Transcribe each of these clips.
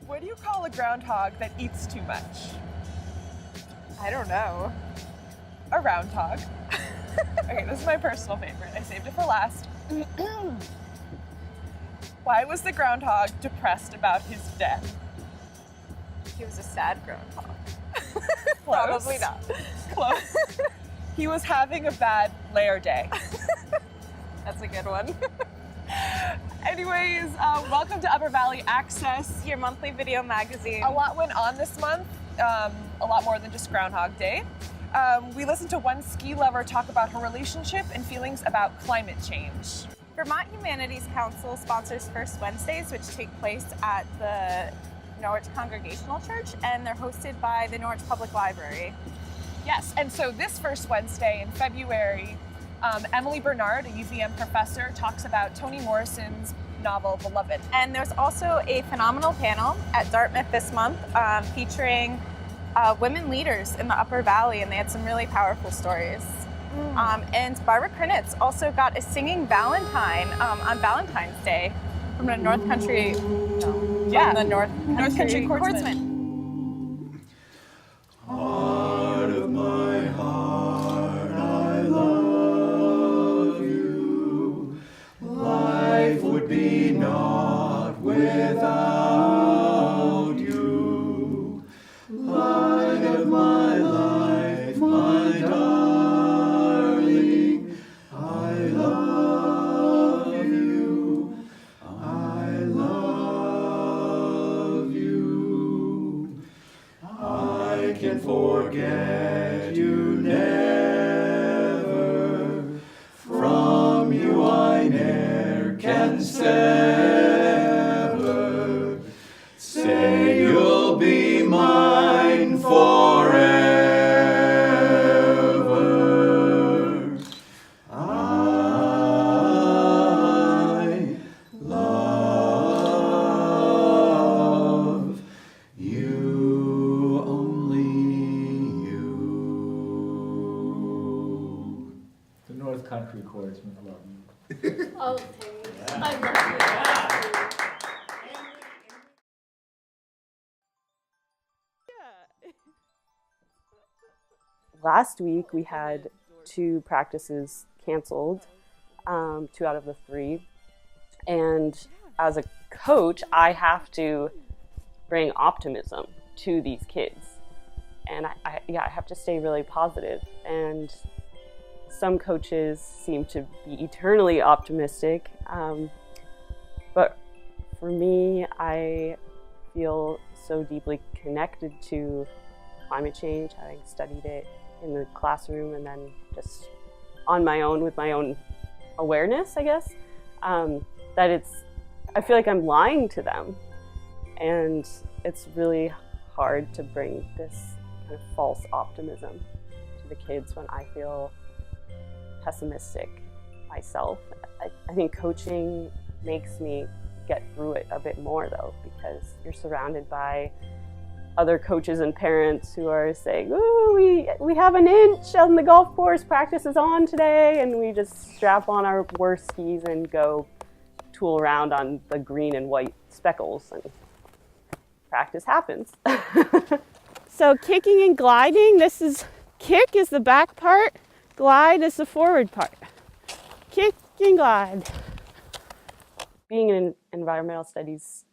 What do you call a groundhog that eats too much? I don't know. A roundhog. Okay, this is my personal favorite. I saved it for last. Why was the groundhog depressed about his death? He was a sad groundhog. Probably not. Close. He was having a bad layer day. That's a good one. Anyways, welcome to Upper Valley Access. Your monthly video magazine. A lot went on this month, a lot more than just Groundhog Day. We listened to one ski lover talk about her relationship and feelings about climate change. Vermont Humanities Council sponsors First Wednesdays, which take place at the Norwich Congregational Church, and they're hosted by the Norwich Public Library. Yes, and so this First Wednesday in February, Emily Bernard, a UVM professor, talks about Toni Morrison's novel, Beloved. And there's also a phenomenal panel at Dartmouth this month featuring women leaders in the Upper Valley, and they had some really powerful stories. And Barbara Krenitz also got a singing Valentine on Valentine's Day from the North Country, North Country Chordsmen. Heart of my heart, I love you. Life would be naught without you. Light of my life, my darling, I love you. I love you. I can forget you never. From you I ne'er can sever. Say you'll be mine forever. I love you, only you. The North Country Chordsmen love you. Oh, thanks. I love Last week we had 2 practices canceled, 2 out of the 3. And as a coach, I have to bring optimism to these kids. And I have to stay really positive. And some coaches seem to be eternally optimistic. But for me, I feel so deeply connected to climate change, having studied it in the classroom and then just on my own with my own awareness, I guess, that I feel like I'm lying to them. And it's really hard to bring this kind of false optimism to the kids when I feel pessimistic myself. I think coaching makes me get through it a bit more though, because you're surrounded by other coaches and parents who are saying, "Ooh, we have an inch on the golf course, practice is on today," and we just strap on our worst skis and go tool around on the green and white speckles, and practice happens. So kicking and gliding, kick is the back part, glide is the forward part. Kick and glide. Being an environmental studies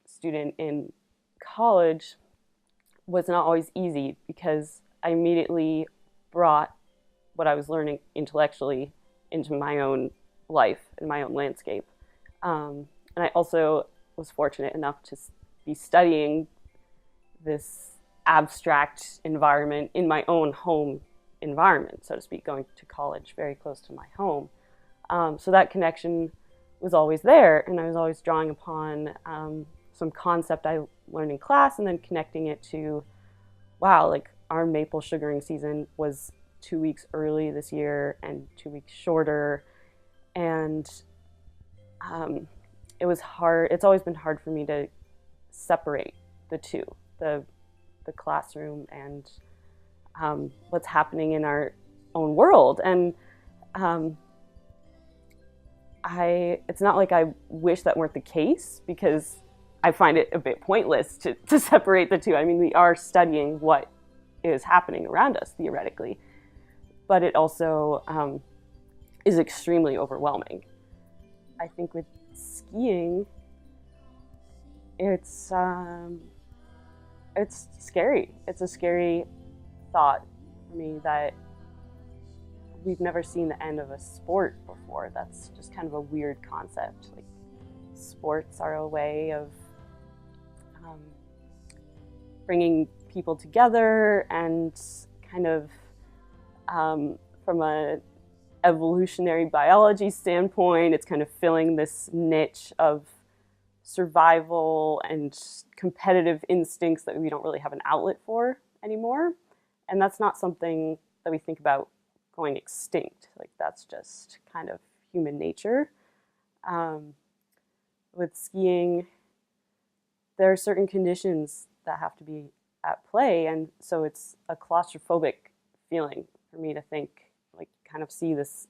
student in college was not always easy because I immediately brought what I was learning intellectually into my own life and my own landscape. And I also was fortunate enough to be studying this abstract environment in my own home environment, so to speak, going to college very close to my home. So that connection was always there, and I was always drawing upon some concept I learned in class and then connecting it to, wow, like our maple sugaring season was 2 weeks early this year and 2 weeks shorter. And it was hard. It's always been hard for me to separate the two, the classroom and what's happening in our own world. And it's not like I wish that weren't the case, because I find it a bit pointless to separate the two. I mean, we are studying what is happening around us theoretically, but it also is extremely overwhelming. I think with skiing, it's scary. It's a scary thought for me that we've never seen the end of a sport before. That's just kind of a weird concept. Like, sports are a way of bringing people together, and kind of from a evolutionary biology standpoint, it's kind of filling this niche of survival and competitive instincts that we don't really have an outlet for anymore. And that's not something that we think about going extinct. Like, that's just kind of human nature. With skiing, there are certain conditions that have to be at play, and so it's a claustrophobic feeling for me to think, like, kind of see this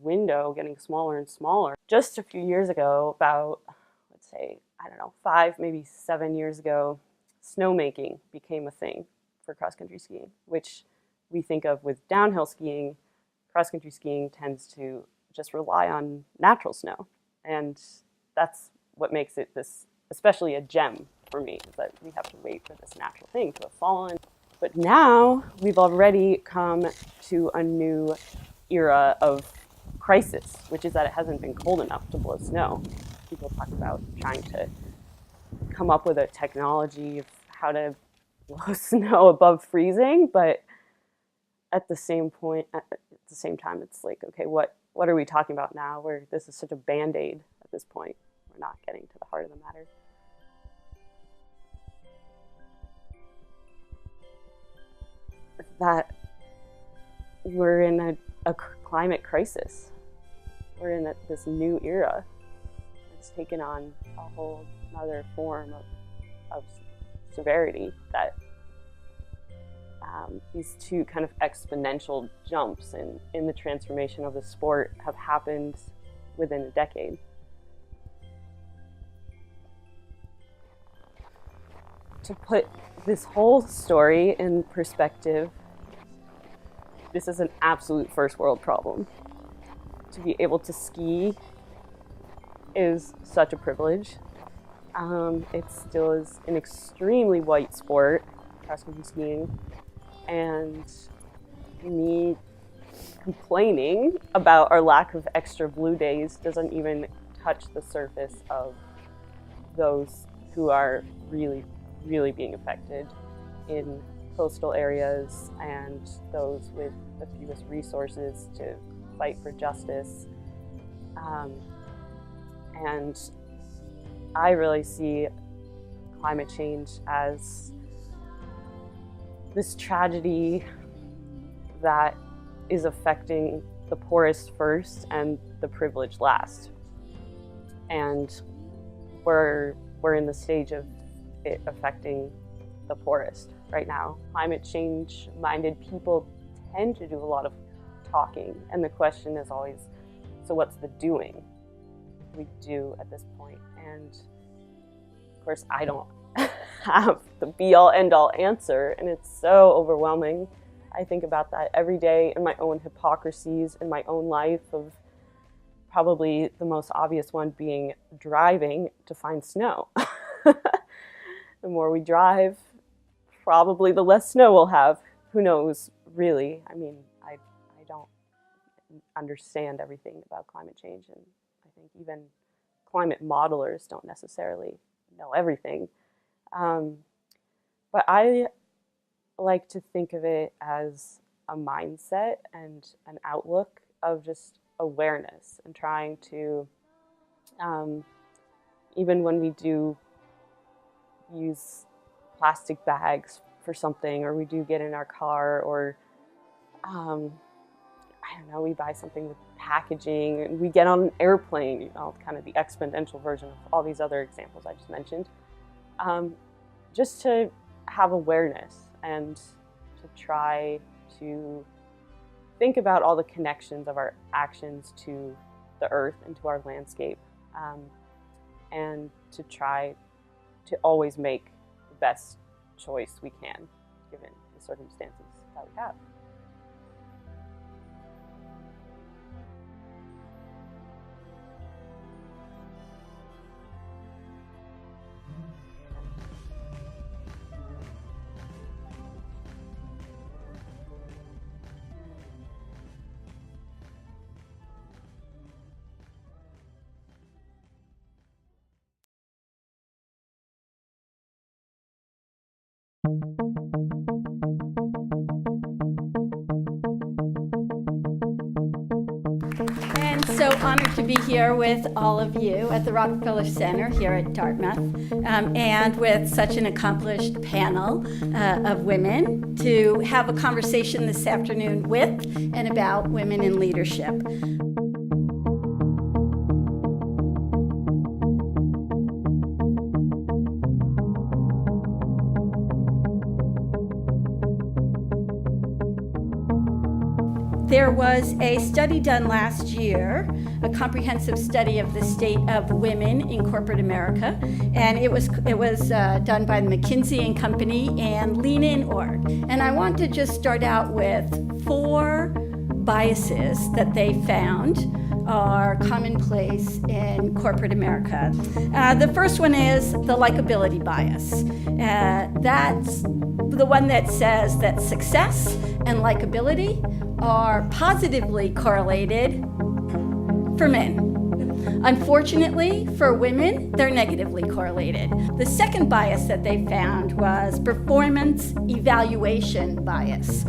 window getting smaller and smaller. Just a few years ago, about, let's say, I don't know, 5, maybe 7 years ago, snowmaking became a thing for cross-country skiing, which we think of with downhill skiing. Cross-country skiing tends to just rely on natural snow, and that's what makes it this, especially a gem for me, is that we have to wait for this natural thing to have fallen. But now we've already come to a new era of crisis, which is that it hasn't been cold enough to blow snow. People talk about trying to come up with a technology of how to blow snow above freezing, but at the same time, it's like, okay, what are we talking about now, where this is such a Band-Aid at this point? We're not getting to the heart of the matter. That we're in a climate crisis. We're in this new era. It's taken on a whole other form of severity, that these two kind of exponential jumps in the transformation of the sport have happened within a decade. To put this whole story in perspective, this is an absolute first world problem. To be able to ski is such a privilege. It still is an extremely white sport, cross-country skiing, and me complaining about our lack of extra blue days doesn't even touch the surface of those who are really, really being affected in coastal areas and those with the fewest resources to fight for justice. And I really see climate change as this tragedy that is affecting the poorest first and the privileged last. And we're in the stage of it affecting the poorest right now. Climate change-minded people tend to do a lot of talking, and the question is always, so what's the doing we do at this point? And of course, I don't have the be-all, end-all answer, and it's so overwhelming. I think about that every day in my own hypocrisies in my own life, of probably the most obvious one being driving to find snow. The more we drive, probably the less snow we'll have. Who knows, really? I mean, I don't understand everything about climate change, and I think even climate modelers don't necessarily know everything. But I like to think of it as a mindset and an outlook of just awareness, and trying to, even when we do use plastic bags for something, or we do get in our car, or I don't know, we buy something with packaging, and we get on an airplane, you know, kind of the exponential version of all these other examples I just mentioned, just to have awareness and to try to think about all the connections of our actions to the earth and to our landscape, and to try to always make the best choice we can given the circumstances that we have. And so honored to be here with all of you at the Rockefeller Center here at Dartmouth, and with such an accomplished panel of women to have a conversation this afternoon with and about women in leadership. There was a study done last year, a comprehensive study of the state of women in corporate America, and it was done by the McKinsey & Company and Lean In Org. And I want to just start out with 4 biases that they found are commonplace in corporate America. The first one is the likability bias. That's the one that says that success and likability are positively correlated for men. Unfortunately, for women, they're negatively correlated. The second bias that they found was performance evaluation bias.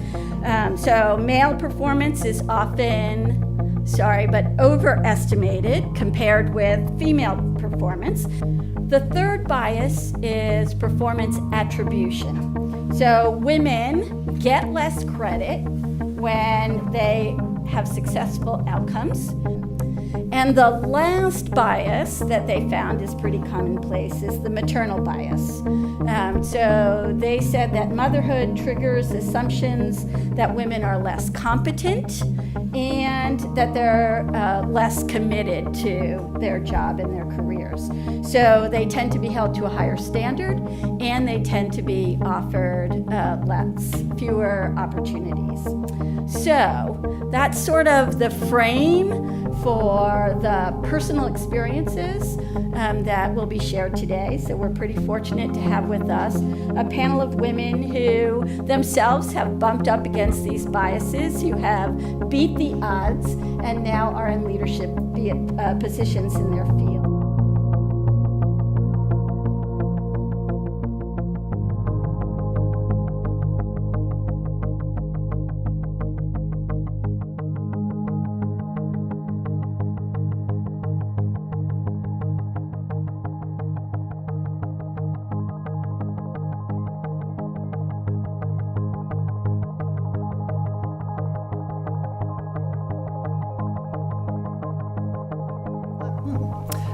So male performance is often, overestimated compared with female performance. The third bias is performance attribution. So women get less credit when they have successful outcomes. And the last bias that they found is pretty commonplace is the maternal bias. So they said that motherhood triggers assumptions that women are less competent and that they're less committed to their job and their careers. So they tend to be held to a higher standard, and they tend to be offered fewer opportunities. So that's sort of the frame for the personal experiences that will be shared today. So we're pretty fortunate to have with us a panel of women who themselves have bumped up against these biases, who have beat the odds, and now are in leadership positions in their field.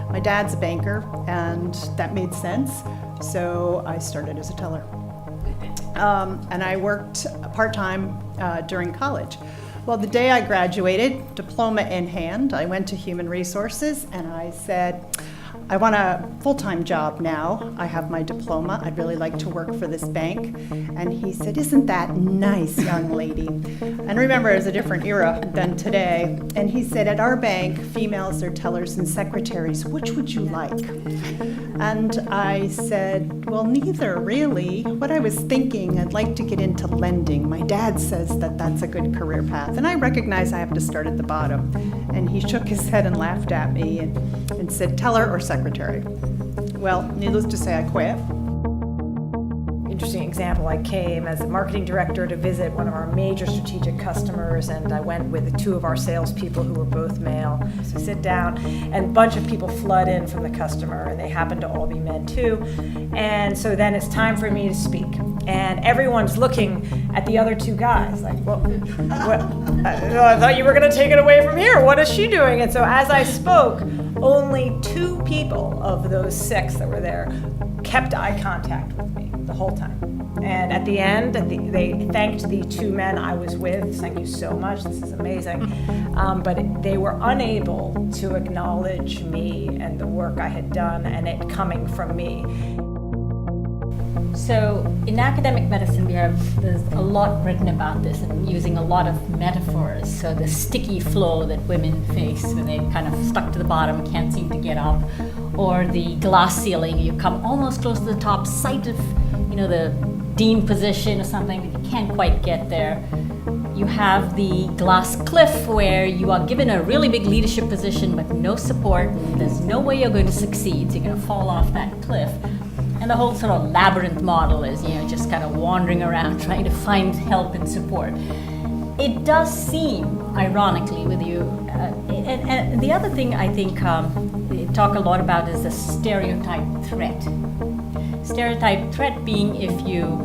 My dad's a banker, and that made sense, so I started as a teller. And I worked part-time during college. Well, the day I graduated, diploma in hand, I went to Human Resources and I said, I want a full-time job now. I have my diploma. I'd really like to work for this bank. And he said, isn't that nice, young lady? And remember, it was a different era than today. And he said, at our bank, females are tellers and secretaries. Which would you like? And I said, well, neither, really. What I was thinking, I'd like to get into lending. My dad says that that's a good career path. And I recognize I have to start at the bottom. And he shook his head and laughed at me and said, teller or secretary? Well, needless to say, I quit. Interesting example, I came as a marketing director to visit one of our major strategic customers, and I went with 2 of our salespeople who were both male. So we sit down, and a bunch of people flood in from the customer, and they happen to all be men too. And so then it's time for me to speak. And everyone's looking at the other 2 guys, like, well, I thought you were gonna take it away from here. What is she doing? And so as I spoke, only 2 people of those 6 that were there kept eye contact with me the whole time. And at the end, they thanked the two men I was with. Thank you so much, this is amazing. But they were unable to acknowledge me and the work I had done and it coming from me. So in academic medicine, there's a lot written about this and using a lot of metaphors. So the sticky floor that women face when they're kind of stuck to the bottom, can't seem to get up, or the glass ceiling, you come almost close to the top, sight of, the dean position or something, but you can't quite get there. You have the glass cliff where you are given a really big leadership position but no support, and there's no way you're going to succeed, so you're going to fall off that cliff. And the whole sort of labyrinth model is, just kind of wandering around trying to find help and support. It does seem, ironically, with you, and the other thing I think they talk a lot about is the stereotype threat. Stereotype threat being if you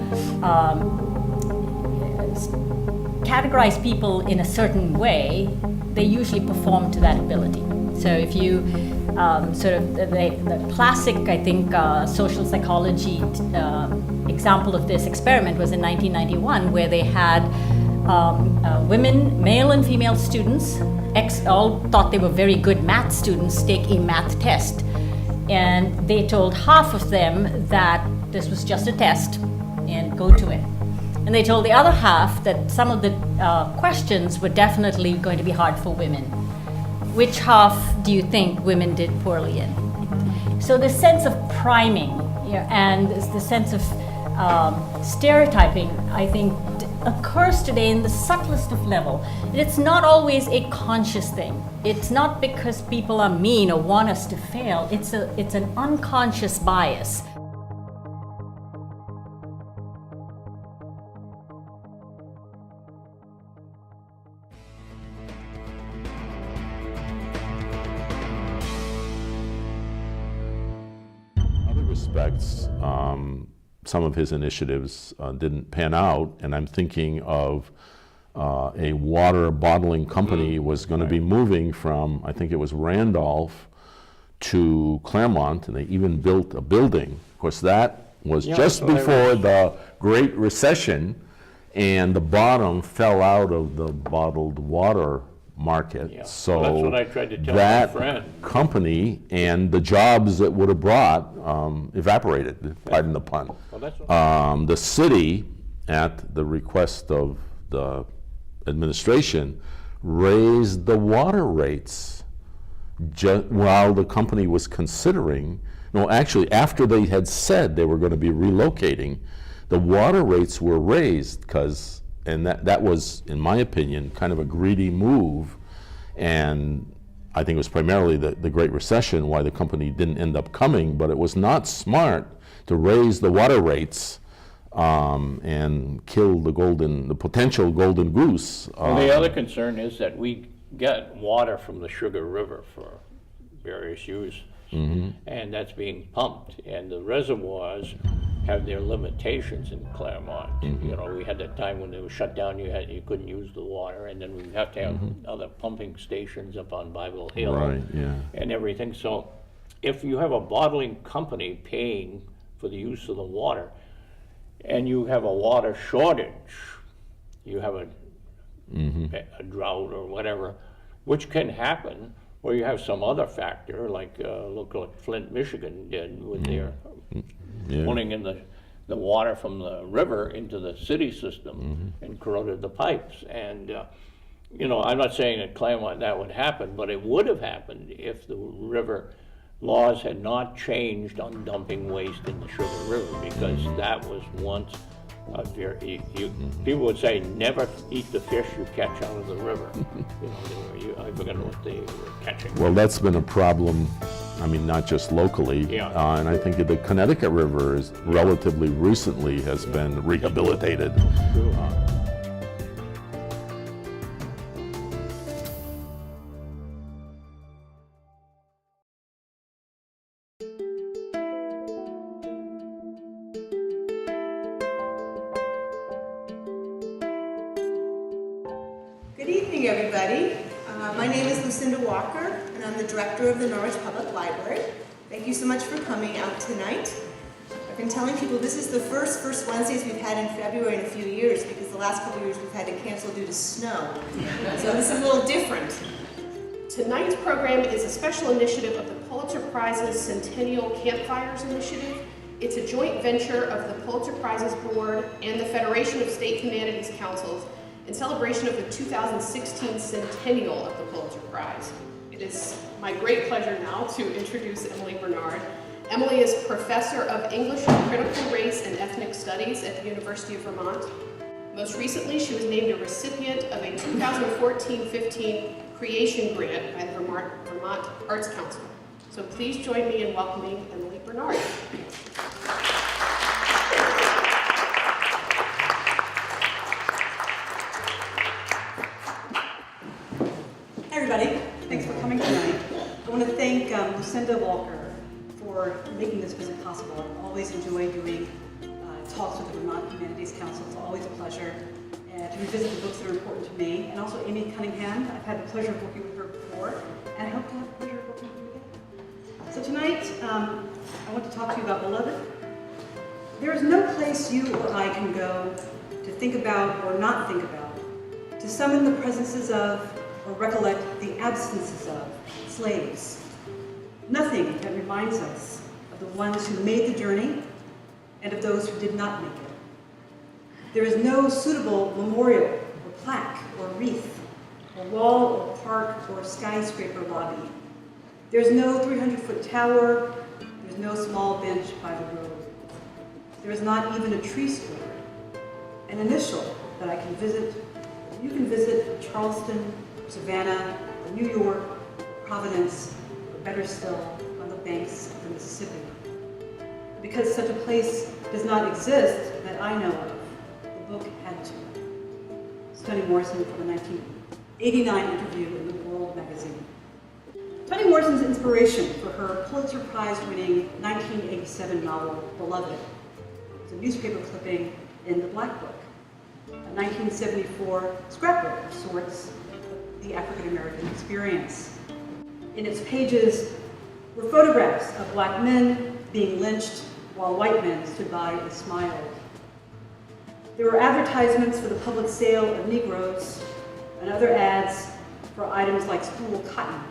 categorize people in a certain way, they usually perform to that ability. So if you the classic, I think, social psychology example of this experiment was in 1991, where they had women, male and female students, all thought they were very good math students, take a math test. And they told half of them that this was just a test and go to it. And they told the other half that some of the questions were definitely going to be hard for women. Which half do you think women did poorly in? So the sense of priming and the sense of stereotyping, I think, occurs today in the subtlest of level. It's not always a conscious thing. It's not because people are mean or want us to fail. It's an unconscious bias. Respects, some of his initiatives didn't pan out, and I'm thinking of a water bottling company was going to be moving from, I think it was Randolph to Claremont, and they even built a building. Of course, that was just before the Great Recession, and the bottom fell out of the bottled water market. So well, that's what I tried to tell that my friend. Company and the jobs it would have brought evaporated, pardon the pun. Well, that's what the city, at the request of the administration, raised the water rates while the company was considering, no, actually after they had said they were going to be relocating, the water rates were raised and that was, in my opinion, kind of a greedy move. And I think it was primarily the Great Recession why the company didn't end up coming, but it was not smart to raise the water rates and kill the potential golden goose. Well, the other concern is that we get water from the Sugar River for various uses, and that's being pumped, and the reservoirs have their limitations in Claremont. We had that time when they were shut down, you couldn't use the water, and then we have to have other pumping stations up on Bible Hill, and everything. So if you have a bottling company paying for the use of the water, and you have a water shortage, you have a drought or whatever, which can happen, or you have some other factor, like look what Flint, Michigan did with their pulling in the water from the river into the city system and corroded the pipes. And I'm not saying at Claremont that would happen, but it would have happened if the river laws had not changed on dumping waste in the Sugar River, because that was once a very, people would say never eat the fish you catch out of the river. I forget what they were catching. Well, that's been a problem, I mean, not just locally, and I think the Connecticut River is relatively recently has been rehabilitated. Good evening, everybody. My name is Lucinda Walker, and I'm the director of the Norwich Public Library. Thank you so much for coming out tonight. I've been telling people this is the first Wednesdays we've had in February in a few years, because the last couple of years we've had to cancel due to snow. So this is a little different. Tonight's program is a special initiative of the Pulitzer Prize's Centennial Campfires Initiative. It's a joint venture of the Pulitzer Prizes Board and the Federation of State Humanities Councils in celebration of the 2016 centennial of the Pulitzer Prize. It is my great pleasure now to introduce Emily Bernard. Emily is Professor of English and Critical Race and Ethnic Studies at the University of Vermont. Most recently, she was named a recipient of a 2014-15 Creation Grant by the Vermont Arts Council. So please join me in welcoming Emily Bernard. Hi everybody, thanks for coming tonight. I want to thank Lucinda Walker for making this visit possible. I always enjoy doing talks with the Vermont Humanities Council. It's always a pleasure to revisit the books that are important to me. And also Amy Cunningham, I've had the pleasure of working with her before, and I hope to have the pleasure of working with you again. So tonight, I want to talk to you about Beloved. There is no place you or I can go to think about or not think about, to summon the presences of or recollect the absences of slaves. Nothing that reminds us of the ones who made the journey and of those who did not make it. There is no suitable memorial or plaque or wreath or wall or park or skyscraper lobby. There's no 300-foot tower. There's no small bench by the road. There is not even a tree sword, an initial that I can visit. You can visit Charleston, Savannah, or New York, Providence, or better still, on the banks of the Mississippi. Because such a place does not exist that I know of, the book had to. Toni Morrison from a 1989 interview in the World magazine. Toni Morrison's inspiration for her Pulitzer Prize-winning 1987 novel, Beloved, is a newspaper clipping in the Black Book, a 1974 scrapbook of sorts, the African-American experience. In its pages were photographs of black men being lynched while white men stood by and smiled. There were advertisements for the public sale of Negroes and other ads for items like spool cotton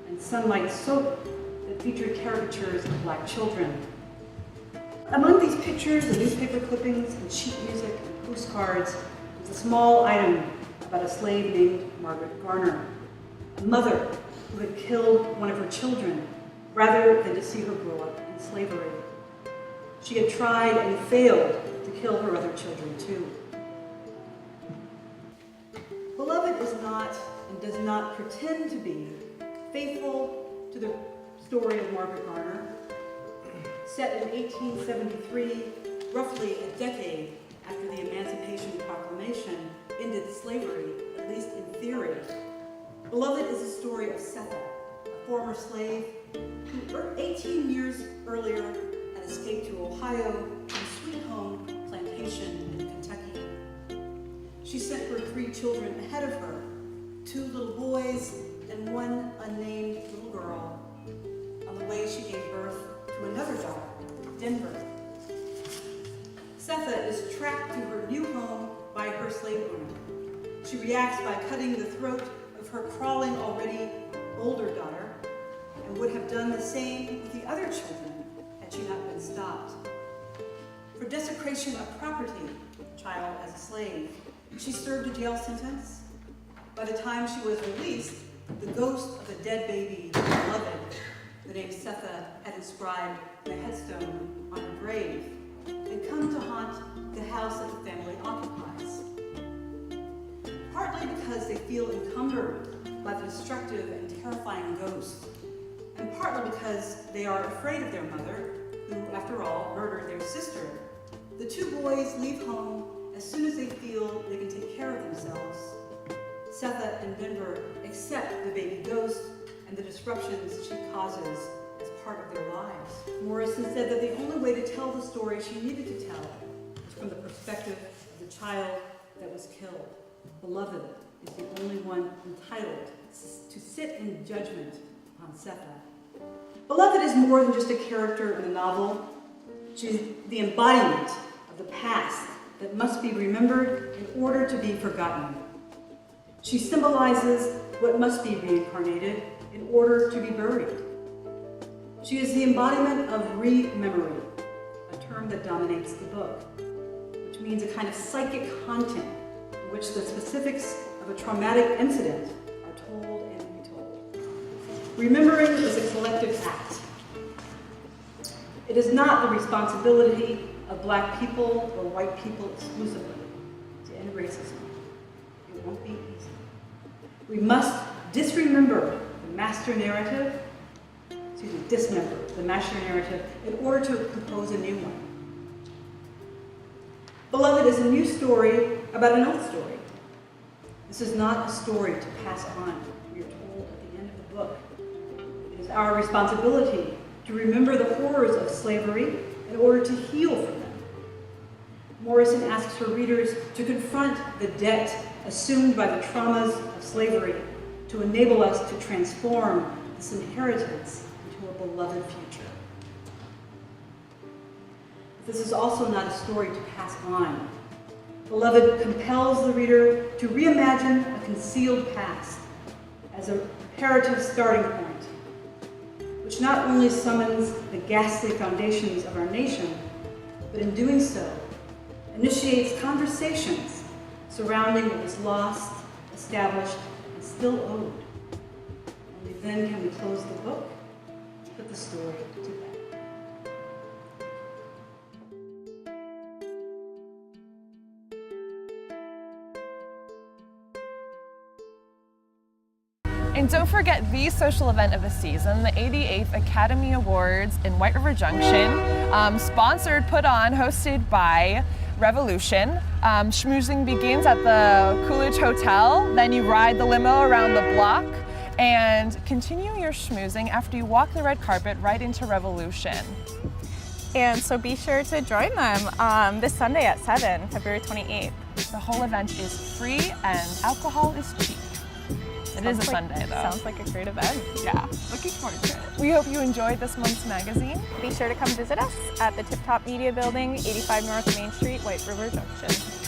and Sunlight soap that featured caricatures of black children. Among these pictures and newspaper clippings and sheet music and postcards was a small item about a slave named Margaret Garner, a mother who had killed one of her children rather than to see her grow up in slavery. She had tried and failed to kill her other children too. Beloved is not and does not pretend to be faithful to the story of Margaret Garner. Set in 1873, roughly a decade after the Emancipation Proclamation ended slavery, at least in theory, Beloved is a story of Setha, a former slave who 18 years earlier had escaped to Ohio and sweet home plantation in Kentucky. She sent her 3 children ahead of her, 2 little boys and 1 unnamed little girl. On the way, she gave birth to another daughter, Denver. Setha is tracked to her new home by her slave owner. She reacts by cutting the throat of her crawling, already older daughter, and would have done the same with the other children had she not been stopped. For desecration of property, child as a slave, she served a jail sentence. By the time she was released, the ghost of a dead baby, Beloved, the name Setha had inscribed in a headstone on her grave, had come to haunt the house that the family occupies. Partly because they feel encumbered by the destructive and terrifying ghost, and partly because they are afraid of their mother, who, after all, murdered their sister, the 2 boys leave home as soon as they feel they can take care of themselves. Setha and Denver accept the baby ghost and the disruptions she causes as part of their lives. Morrison said that the only way to tell the story she needed to tell was from the perspective of the child that was killed. Beloved is the only one entitled to sit in judgment on Setha. Beloved is more than just a character in a novel. She's the embodiment of the past that must be remembered in order to be forgotten. She symbolizes what must be reincarnated in order to be buried. She is the embodiment of re-memory, a term that dominates the book, which means a kind of psychic content in which the specifics of a traumatic incident are told and retold. Remembering is a collective act. It is not the responsibility of Black people or white people exclusively to end racism. It won't be easy. We must dismember the master narrative in order to compose a new one. Beloved is a new story about an old story. This is not a story to pass on, we are told at the end of the book. It is our responsibility to remember the horrors of slavery in order to heal from them. Morrison asks her readers to confront the debt assumed by the traumas of slavery to enable us to transform this inheritance into a beloved future. This is also not a story to pass on. Beloved compels the reader to reimagine a concealed past as a imperative starting point, which not only summons the ghastly foundations of our nation, but in doing so, initiates conversations surrounding what was lost, established, and still owed. Only then can we close the book and put the story to bed. And don't forget the social event of the season, the 88th Academy Awards in White River Junction, sponsored, put on, hosted by Revolution. Schmoozing begins at the Coolidge Hotel, then you ride the limo around the block and continue your schmoozing after you walk the red carpet right into Revolution. And so be sure to join them this Sunday at 7, February 28th. The whole event is free and alcohol is cheap. It is a Sunday, though. Sounds like a great event. Yeah, looking forward to it. We hope you enjoyed this month's magazine. Be sure to come visit us at the Tip Top Media Building, 85 North Main Street, White River Junction.